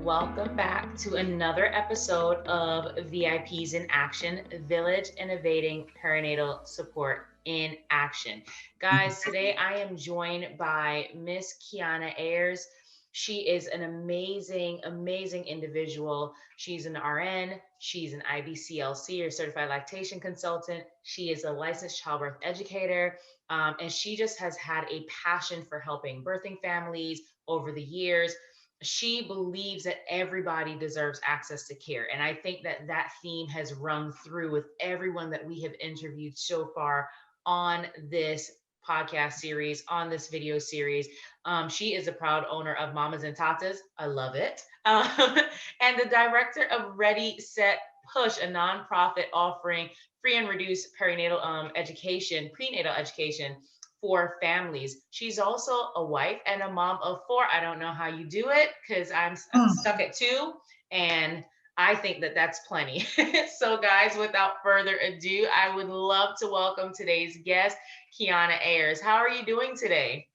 welcome back to another episode of VIPs in Action, Village Innovating Perinatal Support in Action. Guys, today I am joined by Miss Kiana Ayers. She is an amazing individual. She's an RN, she's an IBCLC or certified lactation consultant. She is a licensed childbirth educator, and she just has had a passion for helping birthing families over the years. She believes that everybody deserves access to care. And I think that that theme has rung through with everyone that we have interviewed so far on this podcast series, on this video series. She is a proud owner of Mamas and Tatas. I love it. And the director of Ready, Set, Push, a nonprofit offering free and reduced prenatal education for families. She's also a wife and a mom of four. I don't know how you do it because I'm stuck at two, and I think that that's plenty. So, guys, without further ado, I would love to welcome today's guest, Kiana Ayers. How are you doing today?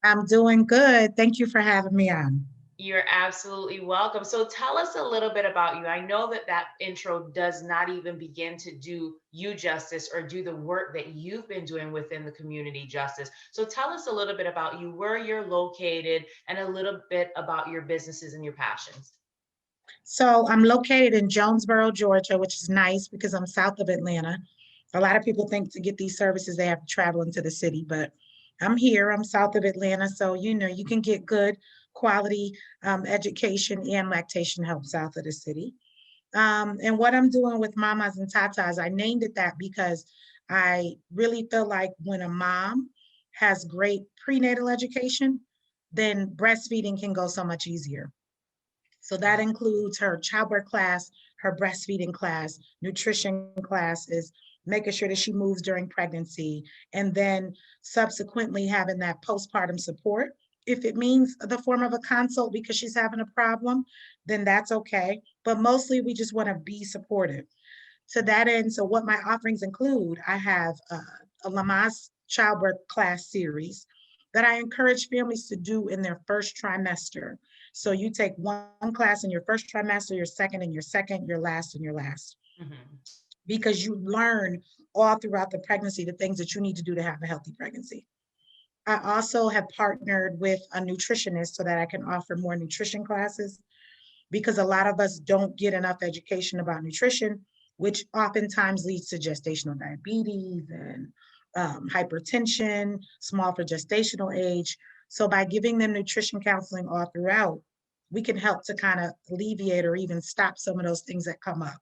I'm doing good. Thank you for having me on. You're absolutely welcome. So tell us a little bit about you. I know that that intro does not even begin to do you justice or do the work that you've been doing within the community justice. So tell us a little bit about you, where you're located, and a little bit about your businesses and your passions. So I'm located in Jonesboro, Georgia, which is nice because I'm south of Atlanta. A lot of people think to get these services, they have to travel into the city, but I'm here. I'm south of Atlanta. So, you can get good quality education and lactation help south of the city. And what I'm doing with Mamas and Tatas, I named it that because I really feel like when a mom has great prenatal education, then breastfeeding can go so much easier. So that includes her childbirth class, her breastfeeding class, nutrition classes, making sure that she moves during pregnancy, and then subsequently having that postpartum support. If it means the form of a consult because she's having a problem, then that's okay. But mostly we just want to be supportive. To that end, so what my offerings include, I have a Lamaze childbirth class series that I encourage families to do in their first trimester. So you take one class in your first trimester, your second, your last, and your last, Mm-hmm. because you learn all throughout the pregnancy the things that you need to do to have a healthy pregnancy. I also have partnered with a nutritionist so that I can offer more nutrition classes because a lot of us don't get enough education about nutrition, which oftentimes leads to gestational diabetes and hypertension, small for gestational age. So by giving them nutrition counseling all throughout, we can help to kind of alleviate or even stop some of those things that come up.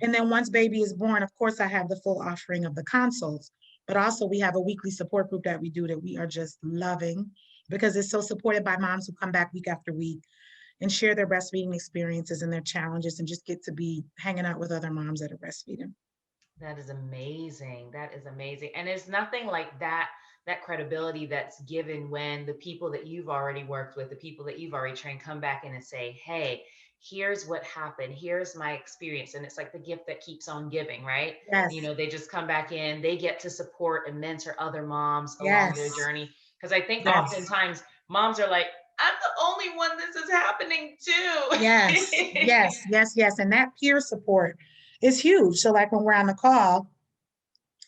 And then once baby is born, of course, I have the full offering of the consults, but also we have a weekly support group that we do that we are just loving because it's so supported by moms who come back week after week and share their breastfeeding experiences and their challenges and just get to be hanging out with other moms that are breastfeeding. That is amazing. That is amazing. And it's nothing like that credibility that's given when the people that you've already worked with, the people that you've already trained come back in and say, "Hey, here's what happened. Here's my experience." And it's like the gift that keeps on giving, right? Yes, They just come back in, they get to support and mentor other moms along their yes, journey. Because I think yes, oftentimes moms are like, "I'm the only one this is happening yes, to." yes, yes, yes. And that peer support is huge. So, like when we're on the call,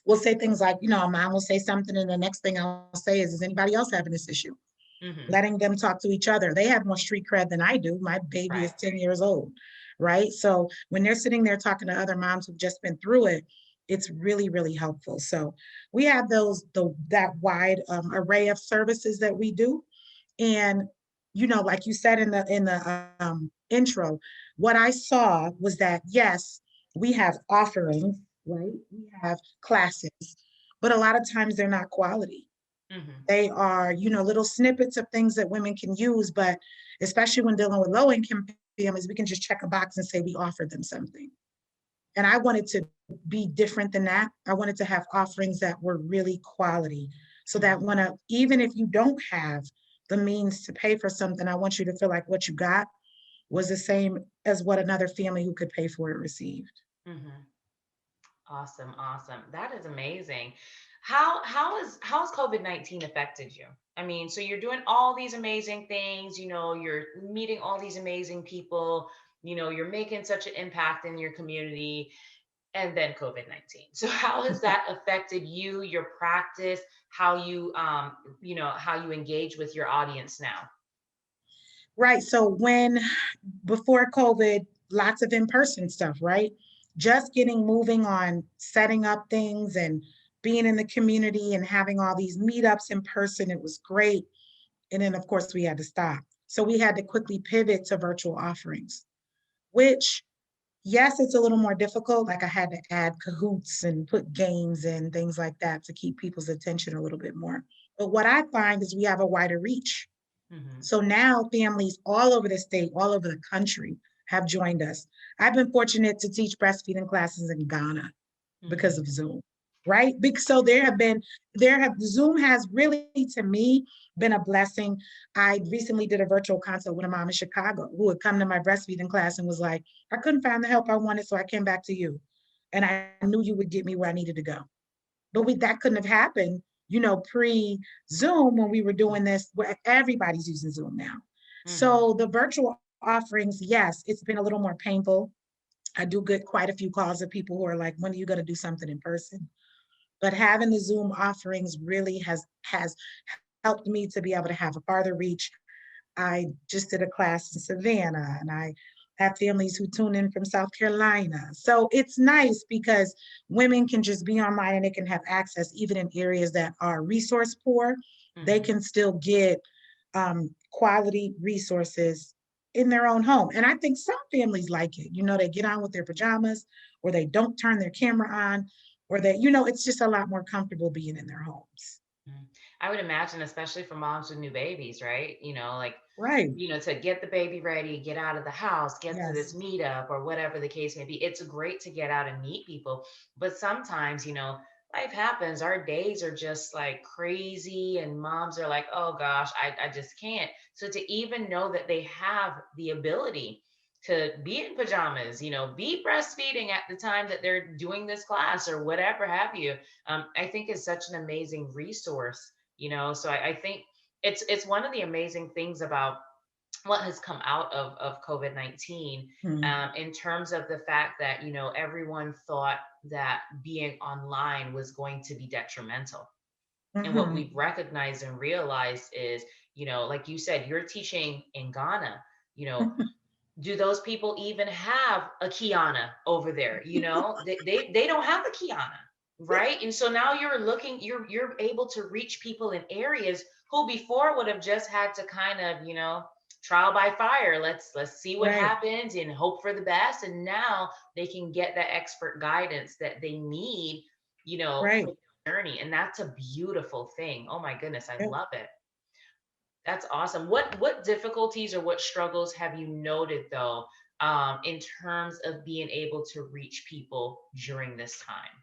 we'll say things like, a mom will say something, and the next thing I'll say is anybody else having this issue? Hmm. Letting them talk to each other. They have more street cred than I do. My baby Right. is 10 years old, right? So when they're sitting there talking to other moms who've just been through it, it's really, really helpful. So we have that wide array of services that we do. And like you said in the intro, what I saw was that yes, we have offerings, right? We have classes, but a lot of times they're not quality. Hmm. They are, little snippets of things that women can use, but especially when dealing with low income families, we can just check a box and say we offered them something. And I wanted to be different than that. I wanted to have offerings that were really quality so that even if you don't have the means to pay for something, I want you to feel like what you got was the same as what another family who could pay for it received. Hmm. Awesome, awesome. That is amazing. How has COVID-19 affected you? I mean, so you're doing all these amazing things, you're meeting all these amazing people, you're making such an impact in your community, and then COVID-19. So how has that affected you, your practice, how you engage with your audience now? Right. So before COVID, lots of in-person stuff, right? Just getting moving on setting up things and being in the community and having all these meetups in person, it was great. And then, of course, we had to stop. So we had to quickly pivot to virtual offerings, which, yes, it's a little more difficult. Like I had to add cahoots and put games and things like that to keep people's attention a little bit more. But what I find is we have a wider reach. Hmm. So now families all over the state, all over the country have joined us. I've been fortunate to teach breastfeeding classes in Ghana because Hmm. of Zoom, right? Because so Zoom has really to me been a blessing. I recently did a virtual consult with a mom in Chicago who had come to my breastfeeding class and was like, I couldn't find the help I wanted, so I came back to you. And I knew you would get me where I needed to go. But that couldn't have happened, pre Zoom when we were doing this, where everybody's using Zoom now. Hmm. So the virtual offerings, yes, it's been a little more painful. I do get quite a few calls of people who are like, when are you going to do something in person? But having the Zoom offerings really has helped me to be able to have a farther reach. I just did a class in Savannah, and I have families who tune in from South Carolina. So it's nice because women can just be online and they can have access, even in areas that are resource poor. They Hmm. can still get quality resources in their own home. And I think some families like it. They get on with their pajamas, or they don't turn their camera on, or it's just a lot more comfortable being in their homes. Mhm. I would imagine, especially for moms with new babies, right? Like, Right. to get the baby ready, get out of the house, get to this Yes. meetup or whatever the case may be. It's great to get out and meet people. But sometimes, life happens. Our days are just like crazy, and moms are like, oh gosh, I just can't. So to even know that they have the ability to be in pajamas, be breastfeeding at the time that they're doing this class or whatever have you, I think is such an amazing resource. So I think it's one of the amazing things about what has come out of COVID-19, Hmm. in terms of the fact that everyone thought that being online was going to be detrimental. And what Hmm. we've recognized and realized is, like you said, you're teaching in Ghana. you know do those people even have a Kiana over there? They don't have a Kiana, right? And so now you're able to reach people in areas who before would have just had to kind of, trial by fire. Let's see what Right. happens and hope for the best. And now they can get that expert guidance that they need, Right. for the journey. And that's a beautiful thing. Oh my goodness, I Yep. love it. That's awesome. What difficulties or what struggles have you noted though, in terms of being able to reach people during this time?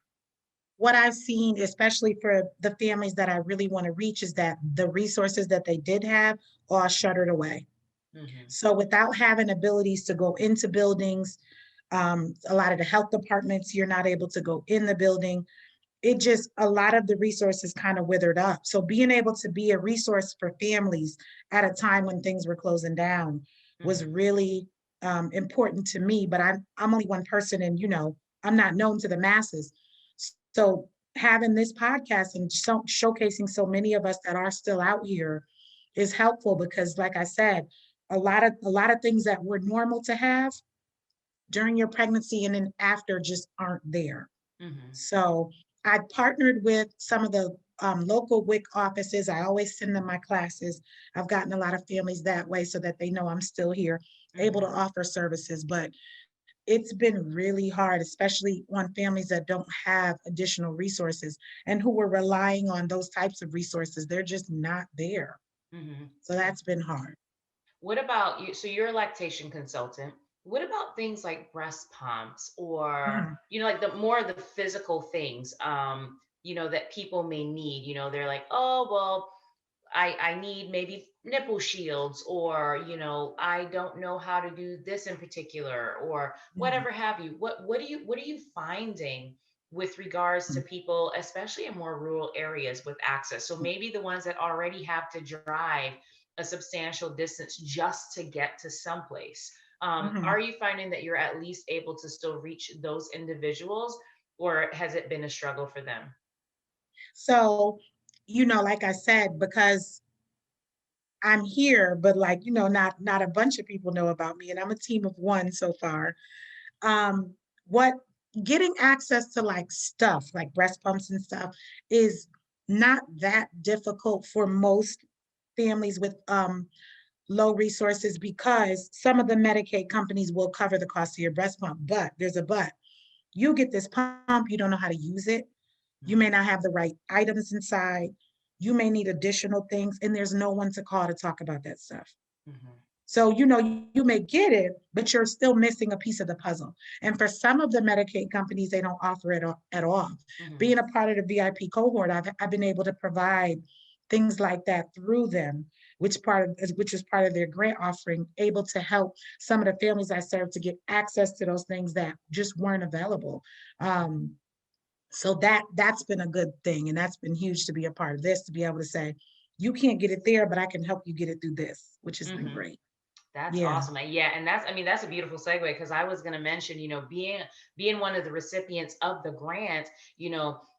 What I've seen, especially for the families that I really want to reach, is that the resources that they did have are shuttered away. Hmm. So without having abilities to go into buildings, a lot of the health departments, you're not able to go in the building. It just, a lot of the resources kind of withered up. So being able to be a resource for families at a time when things were closing down was Hmm. really important to me. But I'm only one person, and I'm not known to the masses. So having this podcast and showcasing so many of us that are still out here is helpful because, like I said, a lot of things that were normal to have during your pregnancy and then after just aren't there. Hmm. So I partnered with some of the local WIC offices. I always send them my classes. I've gotten a lot of families that way so that they know I'm still here, able to Hmm. offer services. But it's been really hard, especially on families that don't have additional resources and who were relying on those types of resources. They're just not there. Hmm. So that's been hard. What about you? So you're a lactation consultant. What about things like breast pumps or, Mhm. like the more of the physical things, that people may need? They're like, oh, well, I need maybe nipple shields, or I don't know how to do this in particular, or Mhm. whatever have you. What are you finding with regards to Mhm. people, especially in more rural areas with access? So maybe the ones that already have to drive a substantial distance just to get to someplace. Are Mhm. you finding that you're at least able to still reach those individuals, or has it been a struggle for them? So, like I said, because I'm here, but like, not a bunch of people know about me, and I'm a team of one so far. Um, what Getting access to like stuff like breast pumps and stuff is not that difficult for most families with low resources, because some of the Medicaid companies will cover the cost of your breast pump. But there's a but. You get this pump, you don't know how to use it. You may Mhm, not have the right items inside. You may need additional things, and there's no one to call to talk about that stuff. mhm, So, you may get it, but you're still missing a piece of the puzzle. And for some of the Medicaid companies, they don't offer it at all. mhm, Being a part of the VIP cohort, I've been able to provide things like that through them, which is part of their grant offering, able to help some of the families I serve to get access to those things that just weren't available. Um, so that's been a good thing, and that's been huge to be a part of this, to be able to say, you can't get it there, but I can help you get it through this, which has been mhm. great. That's Yeah. awesome. Yeah, and that's, I mean, that's a beautiful segue, because I was going to mention, being one of the recipients of the grant,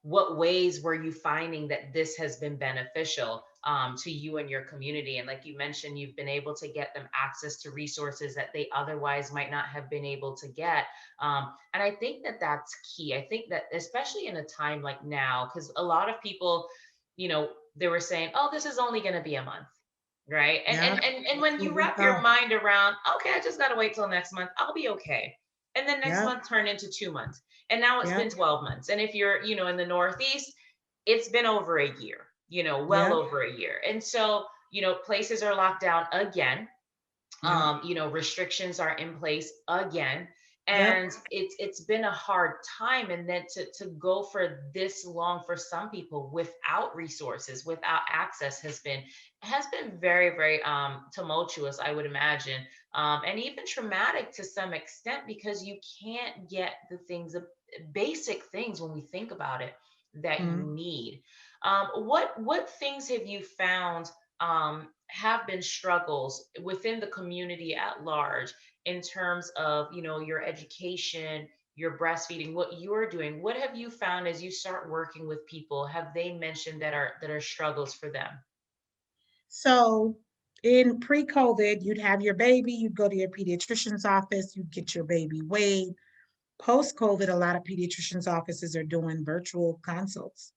what ways were you finding that this has been beneficial to you and your community? And like you mentioned, you've been able to get them access to resources that they otherwise might not have been able to get. And I think that that's key. I think that especially in a time like now, because a lot of people, they were saying, "Oh, this is only going to be a month." Right. And Yeah. and and and That's when what you we wrap your thought. mind around, okay, I just gotta wait till next month, I'll be okay. And then next Yeah. month turned into 2 months. And now it's Yeah. been 12 months. And if you're, in the Northeast, it's been over a year, well Yeah. over a year. And so, places are locked down again. Yeah. Restrictions are in place again, Yep. and it's been a hard time. And then to go for this long for some people without resources, without access, has been very, very tumultuous, I would imagine, and even traumatic to some extent, because you can't get the things, the basic things, when we think about it, that you Mhm. need. What things have you found have been struggles within the community at large, in terms of, your education, your breastfeeding, what you're doing? What have you found as you start working with people? Have they mentioned that are struggles for them? So in pre-COVID, you'd have your baby, you'd go to your pediatrician's office, you'd get your baby weighed. Post-COVID, a lot of pediatricians' offices are doing virtual consults.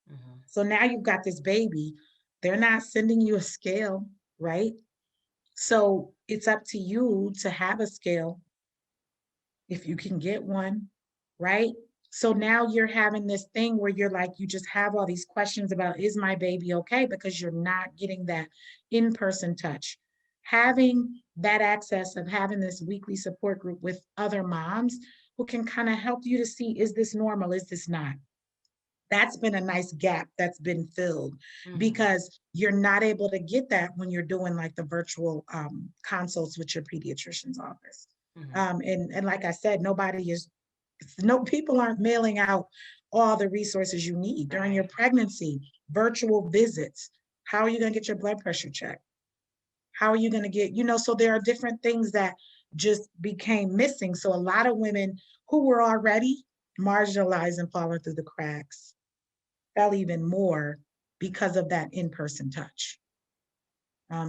Hmm. So now you've got this baby, they're not sending you a scale, right? So it's up to you to have a scale if you can get one, right? So now you're having this thing where you're like, you just have all these questions about, is my baby okay? Because you're not getting that in person touch. Having that access of having this weekly support group with other moms who can kind of help you to see, is this normal? Is this not? That's been a nice gap that's been filled, Hmm. because you're not able to get that when you're doing like the virtual consults with your pediatrician's office. Hmm. And like I said, no people aren't mailing out all the resources you need during your Right. pregnancy. Virtual visits. How are you going to get your blood pressure checked? How are you going to get, so there are different things that just became missing. So a lot of women who were already marginalized and falling through the cracks fell even more because of that in-person touch.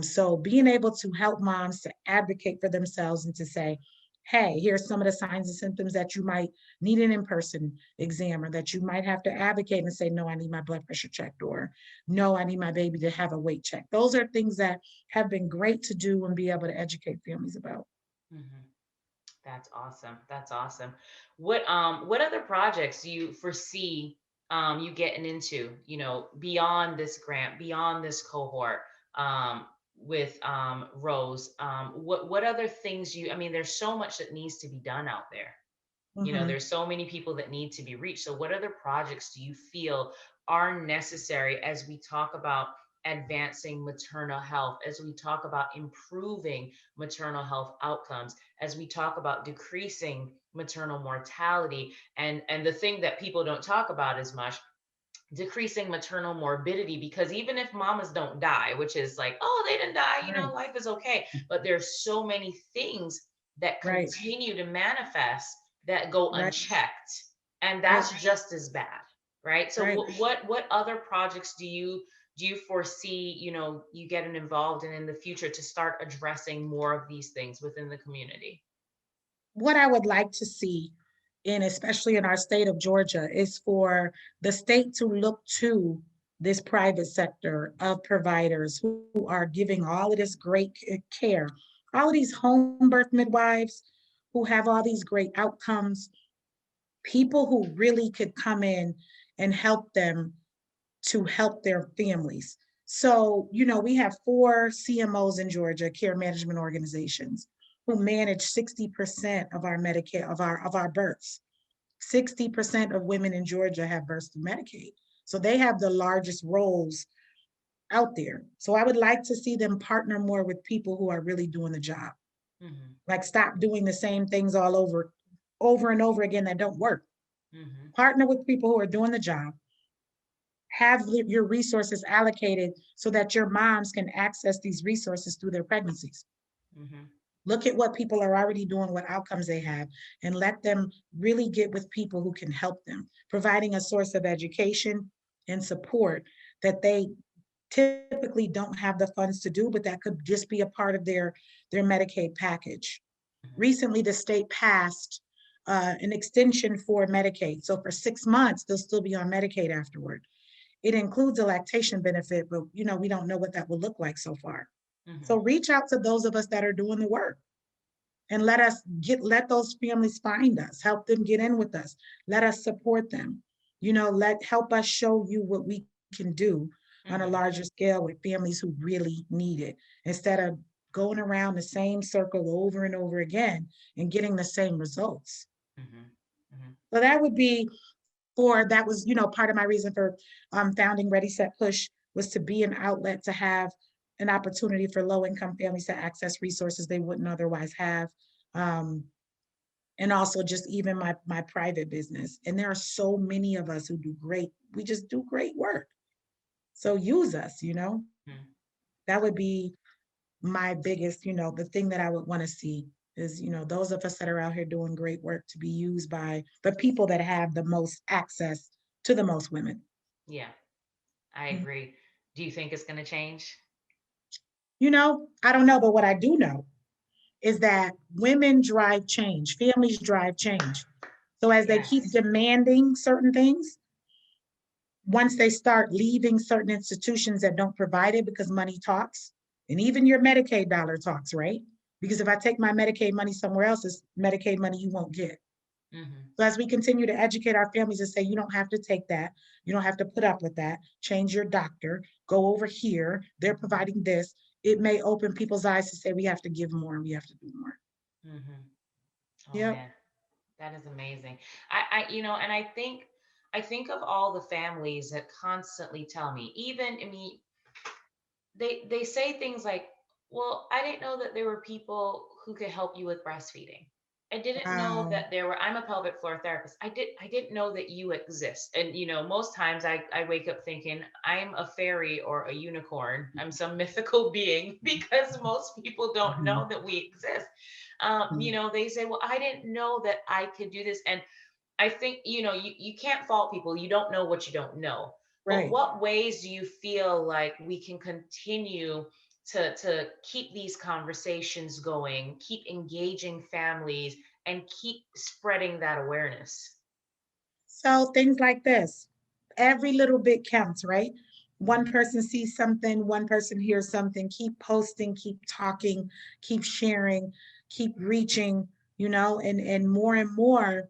So being able to help moms to advocate for themselves and to say, hey, here's some of the signs and symptoms that you might need an in-person exam, or that you might have to advocate and say, no, I need my blood pressure checked, or no, I need my baby to have a weight check. Those are things that have been great to do and be able to educate families about. Hmm. That's awesome. That's awesome. What other projects do you foresee you getting into, beyond this grant, beyond this cohort, with Rose? What other things I mean, there's so much that needs to be done out there. Mm-hmm. There's so many people that need to be reached. So what other projects do you feel are necessary as we talk about advancing maternal health, as we talk about improving maternal health outcomes, as we talk about decreasing maternal mortality, and the thing that people don't talk about as much, decreasing maternal morbidity, because even if mamas don't die, which is like, oh, they didn't die, Right, life is okay, but there's so many things that right, continue to manifest that go right, unchecked, and right, that's just as bad, right? So right. what other projects do you foresee, you getting involved in the future to start addressing more of these things within the community? What I would like to see, in especially in our state of Georgia, is for the state to look to this private sector of providers who are giving all of this great care, all of these home birth midwives who have all these great outcomes, people who really could come in and help them to help their families. So, we have 4 CMOs in Georgia, care management organizations, who manage 60% of our Medicare, of our births. 60% of women in Georgia have births through Medicaid. So they have the largest roles out there. So I would like to see them partner more with people who are really doing the job. Mm-hmm. Like, stop doing the same things all over and over again that don't work. Mm-hmm. Partner with people who are doing the job, have your resources allocated so that your moms can access these resources through their pregnancies. Mm-hmm. Look at what people are already doing, what outcomes they have, and let them really get with people who can help them, providing a source of education and support that they typically don't have the funds to do, but that could just be a part of their Medicaid package. Recently, the state passed an extension for Medicaid. So for 6 months, they'll still be on Medicaid afterward. It includes a lactation benefit, but we don't know what that will look like so far. Mm-hmm. So reach out to those of us that are doing the work and let those families find us, help them get in with us. Let us support them. Help us show you what we can do on a Mm-hmm. larger scale with families who really need it, instead of going around the same circle over and over again and getting the same results. Mm-hmm. Mm-hmm. So that was, part of my reason for founding Ready Set Push, was to be an outlet, to have an opportunity for low income families to access resources they wouldn't otherwise have. Um, and also just even my private business. And there are so many of us who we just do great work. So use us. Mm-hmm. That would be my biggest, the thing that I would want to see is, those of us that are out here doing great work to be used by the people that have the most access to the most women. Yeah, I Mm. agree. Do you think it's going to change? I don't know, but what I do know is that women drive change, families drive change. So as they keep Yes. demanding certain things, once they start leaving certain institutions that don't provide it because money talks, and even your Medicaid dollar talks, right? Because if I take my Medicaid money somewhere else, it's Medicaid money you won't get. Mm-hmm. So as we continue to educate our families and say, you don't have to take that, you don't have to put up with that, change your doctor, go over here, they're providing this, it may open people's eyes to say we have to give more and we have to do more. Mm-hmm. Oh Yep. man, that is amazing. And I think of all the families that constantly tell me, even, I mean, they say things like, well, I didn't know that there were people who could help you with breastfeeding. I didn't know Wow. that there were, I'm a pelvic floor therapist, I didn't know that you exist. And most times I wake up thinking I'm a fairy or a unicorn, I'm some mythical being, because most people don't Mhm. know that we exist. Mhm. They say, well, I didn't know that I could do this. And I think, you can't fault people. You don't know what you don't know. But Right. what ways do you feel like we can continue to keep these conversations going, keep engaging families, and keep spreading that awareness? So things like this, every little bit counts, right? One Mhm. person sees something, one person hears something, keep posting, keep talking, keep sharing, keep reaching, and more,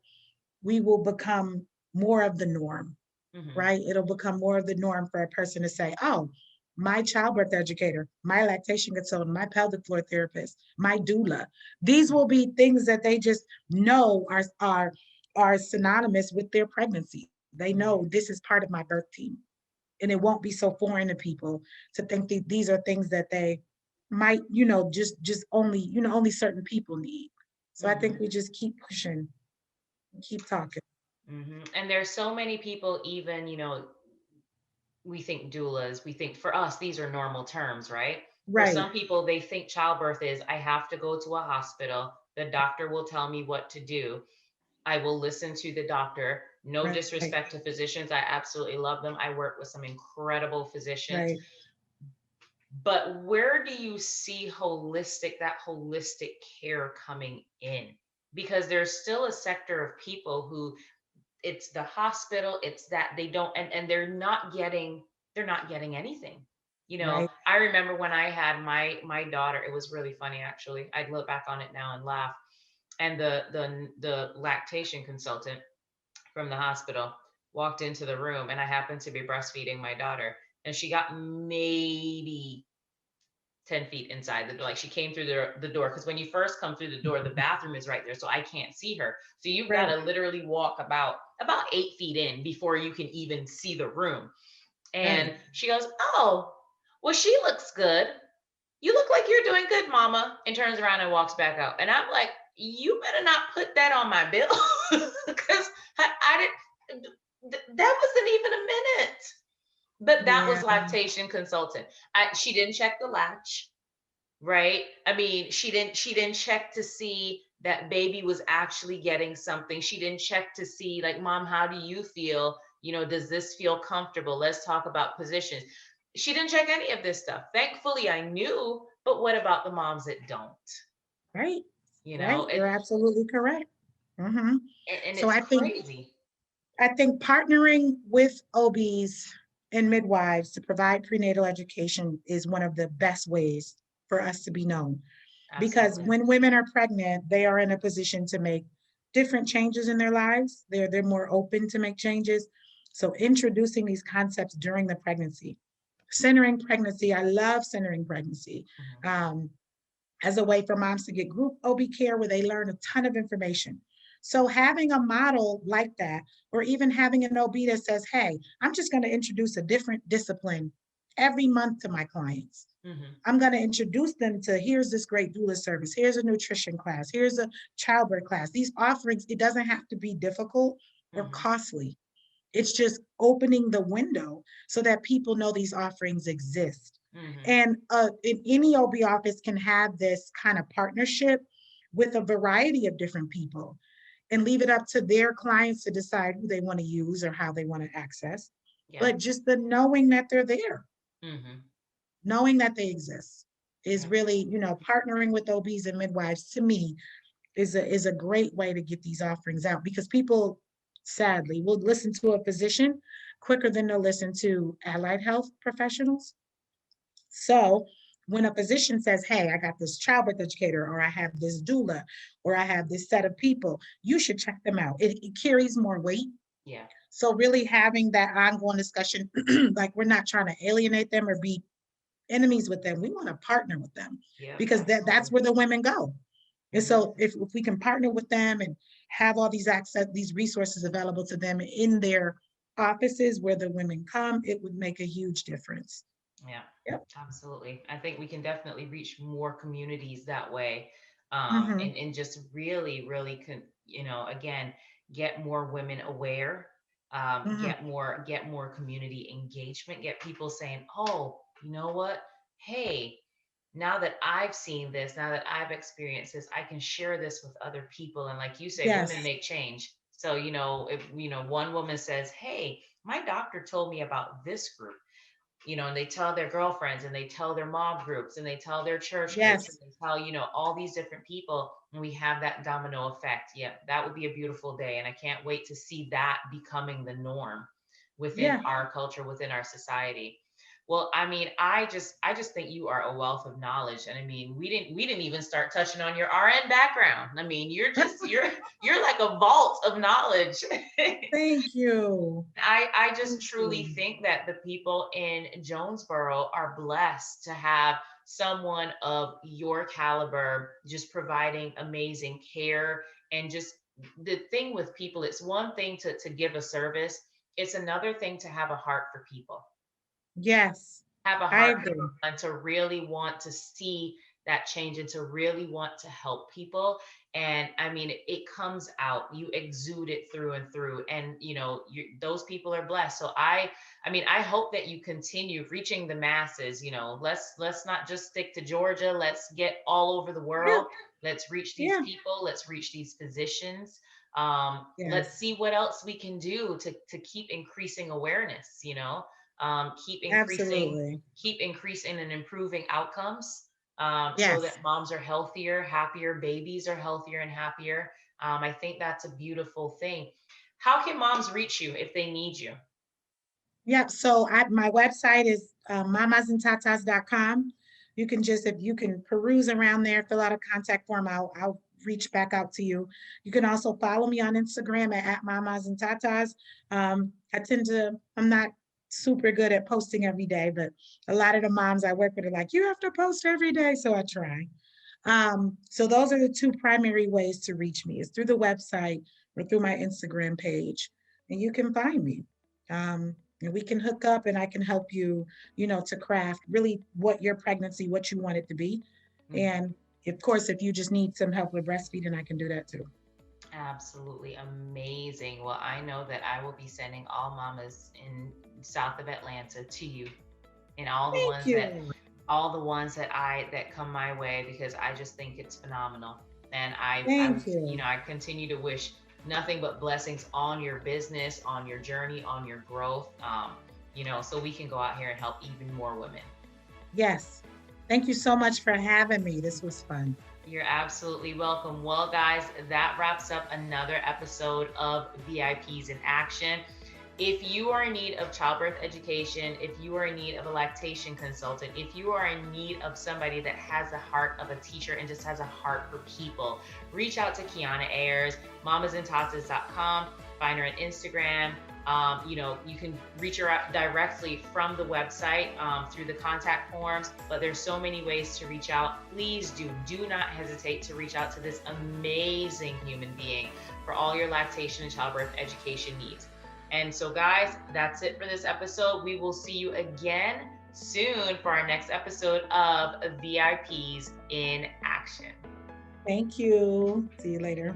we will become more of the norm, Mhm. right? It'll become more of the norm for a person to say, oh, my childbirth educator, my lactation consultant, my pelvic floor therapist, my doula. These will be things that they just know are synonymous with their pregnancy. They know Mhm. this is part of my birth team. and it won't be so foreign to people to think that these are things that they might, just only, only certain people need. So I think Hmm. we just keep pushing, keep talking. And there's so many people, even, we think doulas, we think for us, these are normal terms, right? For Right, some people, they think childbirth is I have to go to a hospital, the doctor will tell me what to do. I will listen to the doctor. No right, disrespect to physicians. I absolutely love them. I work with some incredible physicians. right, But where do you see that holistic care coming in? Because there's still a sector of people who it's the hospital, it's that they don't, and they're not getting anything. right. I remember when I had my daughter, it was really funny actually. I'd look back on it now and laugh. And the lactation consultant from the hospital walked into the room, and I happened to be breastfeeding my daughter, and she got maybe 10 feet inside the door. Like she came through the door, because when you first come through the door, the bathroom is right there, so I can't see her. So you've got Right, to literally walk about 8 feet in before you can even see the room. And right, she goes, "Oh, well, she looks good. You look like you're doing good, mama." And turns around and walks back out. And I'm like, "You better not put that on my bill." Because I didn't, that wasn't even a minute. But that yeah, was lactation consultant. She didn't check the latch, right? I mean, she didn't check to see that baby was actually getting something. She didn't check to see, like, "Mom, how do you feel? Does this feel comfortable? Let's talk about positions." She didn't check any of this stuff. Thankfully, I knew, but what about the moms that don't? right, You right. know, it You're absolutely correct. hmm and So it's I think crazy. partnering with OBs and midwives to provide prenatal education is one of the best ways for us to be known. Because Absolutely. when women are pregnant, they are in a position to make different changes in their lives. They're more open to make changes. So introducing these concepts during the pregnancy, centering pregnancy. I love centering pregnancy. Mhm. Um, as a way for moms to get group OB care where they learn a ton of information. So having a model like that, or even having an OB that says, "Hey, I'm just going to introduce a different discipline every month to my clients. Mhm. I'm going to introduce them to, here's this great doula service, here's a nutrition class, here's a childbirth class." These offerings, it doesn't have to be difficult or Mhm. costly. It's just opening the window so that people know these offerings exist. Mhm. And in any OB office can have this kind of partnership with a variety of different people and leave it up to their clients to decide who they want to use or how they want to access. Yeah. But just the knowing that they're there, Mhm. knowing that they exist is Yeah. really, partnering with OBs and midwives to me is a great way to get these offerings out, because people sadly will listen to a physician quicker than they'll listen to allied health professionals. So when a physician says, "Hey, I got this childbirth educator, or I have this doula, or I have this set of people, you should check them out," it carries more weight. Yeah. So really having that ongoing discussion, like we're not trying to alienate them or be enemies with them. We want to partner with them, Yep. because that's Absolutely. where the women go. And Mhm. so if we can partner with them and have all these access, these resources available to them in their offices where the women come, it would make a huge difference. Yeah, Yep. absolutely. I think we can definitely reach more communities that way, Mm-hmm. and just really, really, again, get more women aware, Mm-hmm. get more community engagement, get people saying, "Oh, you know what? Hey, now that I've seen this, now that I've experienced this, I can share this with other people." And like you say, women Yes. make change. So, if, one woman says, "Hey, my doctor told me about this group," and they tell their girlfriends, and they tell their mom groups, and they tell their church groups, and Yes. they tell, all these different people, and we have that domino effect. Yeah, that would be a beautiful day. And I can't wait to see that becoming the norm within Yeah. our culture, within our society. Well, I mean, I just think you are a wealth of knowledge. And I mean, we didn't even start touching on your RN background. I mean, you're like a vault of knowledge. Thank you. I just Thank truly you. think that the people in Jonesboro are blessed to have someone of your caliber just providing amazing care. And just the thing with people, it's one thing to give a service, it's another thing to have a heart for people. Yes, have a I heart agree. and to really want to see that change and to really want to help people. And I mean, it comes out, you exude it through and through. And those people are blessed. So I mean, I hope that you continue reaching the masses. Let's not just stick to Georgia. Let's get all over the Yeah, world. Let's reach these yeah, people. Let's reach these physicians. Let's yes, see what else we can do to keep increasing awareness, keep increasing absolutely. keep increasing and improving outcomes, so Yes. that moms are healthier, happier, babies are healthier and happier. I think that's a beautiful thing. How can moms reach you if they need you? Yep. So my website is mamasandtatas.com. You can just, if you can peruse around there, fill out a contact form, I'll reach back out to you. You can also follow me on Instagram at mamasandtatas. I'm not super good at posting every day, but a lot of the moms I work with are like, you have to post every day. So I try. So those are the two primary ways to reach me is through the website or through my Instagram page. And you can find me. And we can hook up and I can help you, to craft really what your pregnancy, what you want it to be. Mhm. And of course, if you just need some help with breastfeeding, I can do that too. Absolutely amazing. Well, I know that I will be sending all mamas in south of Atlanta to you, and Thank you. all the ones that come my way, because I just think it's phenomenal. And I'm Thank you. I continue to wish nothing but blessings on your business, on your journey, on your growth. So we can go out here and help even more women. Yes. Thank you so much for having me. This was fun. You're absolutely welcome. Well, guys, that wraps up another episode of VIPs in Action. If you are in need of childbirth education, if you are in need of a lactation consultant, if you are in need of somebody that has the heart of a teacher and just has a heart for people, reach out to Kiana Ayers, mamasandtatas.com. Find her on Instagram. You can reach her out directly from the website, through the contact forms, but there's so many ways to reach out. Please do not hesitate to reach out to this amazing human being for all your lactation and childbirth education needs. And so, guys, that's it for this episode. We will see you again soon for our next episode of VIPs in Action. Thank you. See you later.